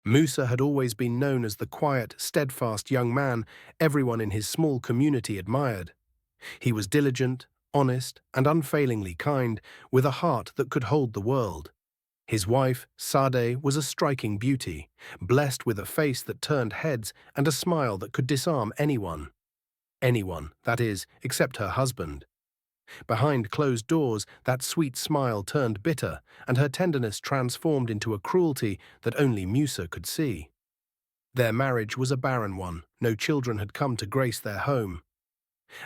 Musa had always been known as the quiet, steadfast young man everyone in his small community admired. He was diligent, honest, and unfailingly kind, with a heart that could hold the world. His wife, Sade, was a striking beauty, blessed with a face that turned heads and a smile that could disarm anyone. Anyone, that is, except her husband. Behind closed doors, that sweet smile turned bitter, and her tenderness transformed into a cruelty that only Musa could see. Their marriage was a barren one. No children had come to grace their home.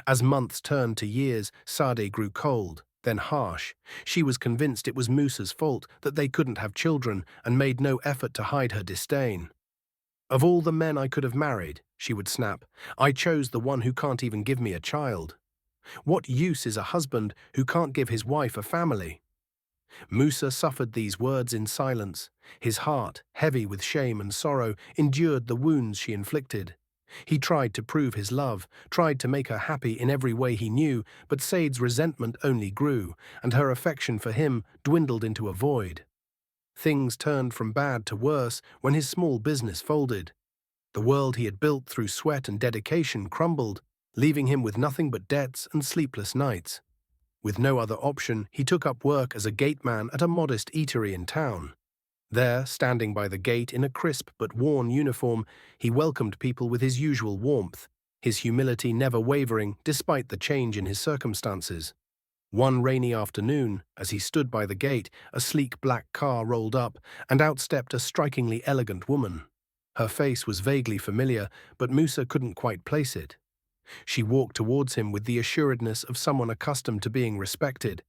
As months turned to years, Sade grew cold, then harsh. She was convinced it was Musa's fault that they couldn't have children and made no effort to hide her disdain. "Of all the men I could have married," she would snap, "I chose the one who can't even give me a child. What use is a husband who can't give his wife a family?" Musa suffered these words in silence. His heart, heavy with shame and sorrow, endured the wounds she inflicted. He tried to prove his love, tried to make her happy in every way he knew, but Said's resentment only grew, and her affection for him dwindled into a void. Things turned from bad to worse when his small business folded. The world he had built through sweat and dedication crumbled, leaving him with nothing but debts and sleepless nights. With no other option, he took up work as a gateman at a modest eatery in town. There, standing by the gate in a crisp but worn uniform, he welcomed people with his usual warmth, his humility never wavering despite the change in his circumstances. One rainy afternoon, as he stood by the gate, a sleek black car rolled up, and out stepped a strikingly elegant woman. Her face was vaguely familiar, but Musa couldn't quite place it. She walked towards him with the assuredness of someone accustomed to being respected,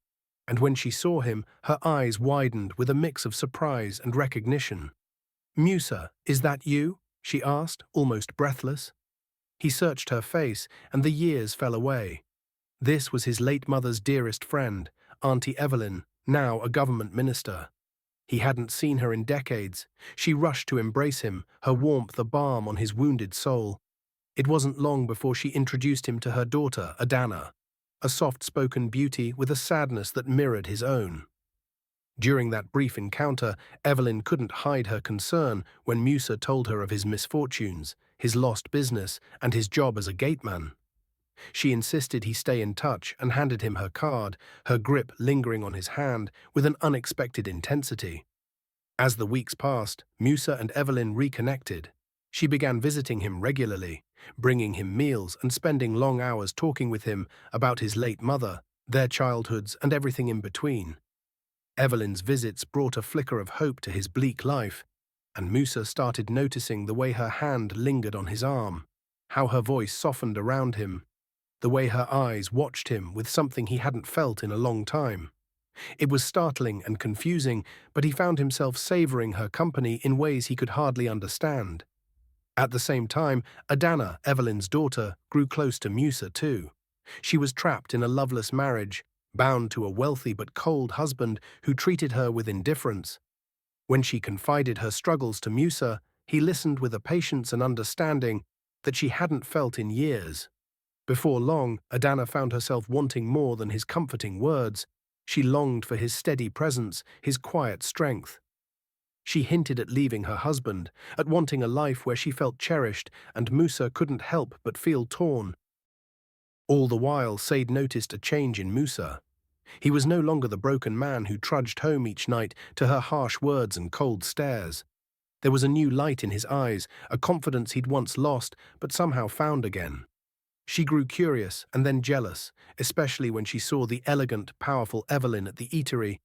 and when she saw him, her eyes widened with a mix of surprise and recognition. "Musa, is that you?" she asked, almost breathless. He searched her face, and the years fell away. This was his late mother's dearest friend, Auntie Evelyn, now a government minister. He hadn't seen her in decades. She rushed to embrace him, her warmth a balm on his wounded soul. It wasn't long before she introduced him to her daughter, Adana, a soft-spoken beauty with a sadness that mirrored his own. During that brief encounter, Evelyn couldn't hide her concern when Musa told her of his misfortunes, his lost business, and his job as a gateman. She insisted he stay in touch and handed him her card, her grip lingering on his hand with an unexpected intensity. As the weeks passed, Musa and Evelyn reconnected. She began visiting him regularly, bringing him meals and spending long hours talking with him about his late mother, their childhoods, and everything in between. Evelyn's visits brought a flicker of hope to his bleak life, and Musa started noticing the way her hand lingered on his arm, how her voice softened around him, the way her eyes watched him with something he hadn't felt in a long time. It was startling and confusing, but he found himself savoring her company in ways he could hardly understand. At the same time, Adana, Evelyn's daughter, grew close to Musa too. She was trapped in a loveless marriage, bound to a wealthy but cold husband who treated her with indifference. When she confided her struggles to Musa, he listened with a patience and understanding that she hadn't felt in years. Before long, Adana found herself wanting more than his comforting words. She longed for his steady presence, his quiet strength. She hinted at leaving her husband, at wanting a life where she felt cherished, and Musa couldn't help but feel torn. All the while, Said noticed a change in Musa. He was no longer the broken man who trudged home each night to her harsh words and cold stares. There was a new light in his eyes, a confidence he'd once lost but somehow found again. She grew curious and then jealous, especially when she saw the elegant, powerful Evelyn at the eatery,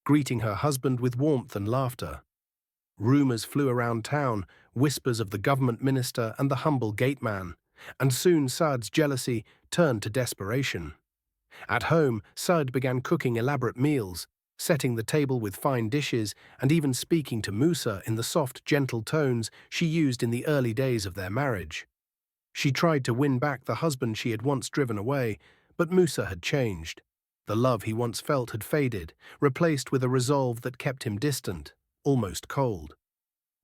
greeting her husband with warmth and laughter. Rumors flew around town, whispers of the government minister and the humble gateman, and soon Saad's jealousy turned to desperation. At home, Saad began cooking elaborate meals, setting the table with fine dishes, and even speaking to Musa in the soft, gentle tones she used in the early days of their marriage. She tried to win back the husband she had once driven away, but Musa had changed. The love he once felt had faded, replaced with a resolve that kept him distant, almost cold.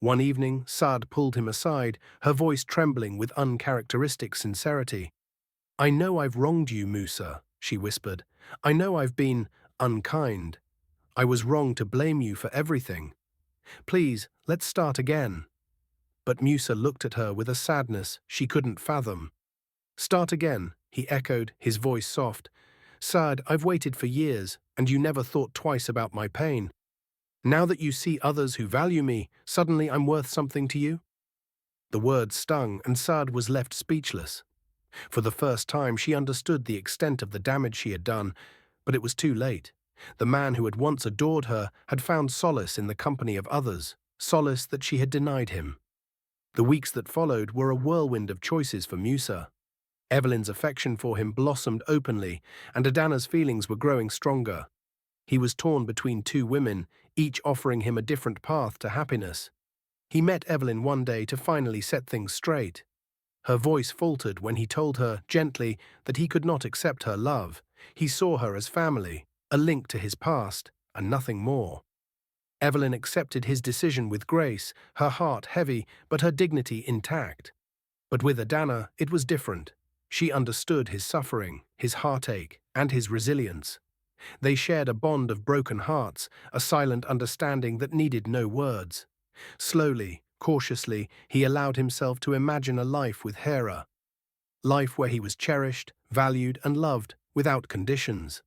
One evening, Saad pulled him aside, her voice trembling with uncharacteristic sincerity. "I know I've wronged you, Musa," she whispered. "I know I've been unkind. I was wrong to blame you for everything. Please, let's start again. But Musa looked at her with a sadness she couldn't fathom. "Start again," he echoed, his voice soft. "Saad, I've waited for years, and you never thought twice about my pain. Now that you see others who value me, suddenly I'm worth something to you?" The words stung, and Saad was left speechless. For the first time, she understood the extent of the damage she had done, but it was too late. The man who had once adored her had found solace in the company of others, solace that she had denied him. The weeks that followed were a whirlwind of choices for Musa. Evelyn's affection for him blossomed openly, and Adana's feelings were growing stronger. He was torn between two women, each offering him a different path to happiness. He met Evelyn one day to finally set things straight. Her voice faltered when he told her, gently, that he could not accept her love. He saw her as family, a link to his past, and nothing more. Evelyn accepted his decision with grace, her heart heavy, but her dignity intact. But with Adana, it was different. She understood his suffering, his heartache, and his resilience. They shared a bond of broken hearts, a silent understanding that needed no words. Slowly, cautiously, he allowed himself to imagine a life with Hera. Life where he was cherished, valued, and loved, without conditions.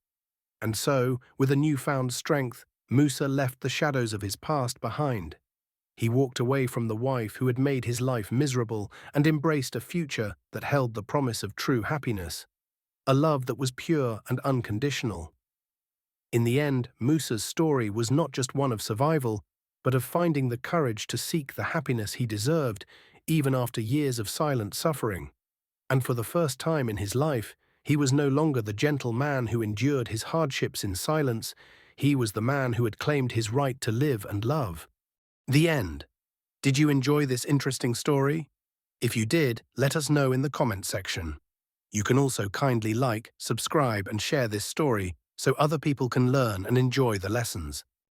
And so, with a newfound strength, Musa left the shadows of his past behind. He walked away from the wife who had made his life miserable and embraced a future that held the promise of true happiness, a love that was pure and unconditional. In the end, Musa's story was not just one of survival, but of finding the courage to seek the happiness he deserved, even after years of silent suffering. And for the first time in his life, he was no longer the gentle man who endured his hardships in silence. He was the man who had claimed his right to live and love. The end. Did you enjoy this interesting story? If you did, let us know in the comment section. You can also kindly like, subscribe, and share this story so other people can learn and enjoy the lessons.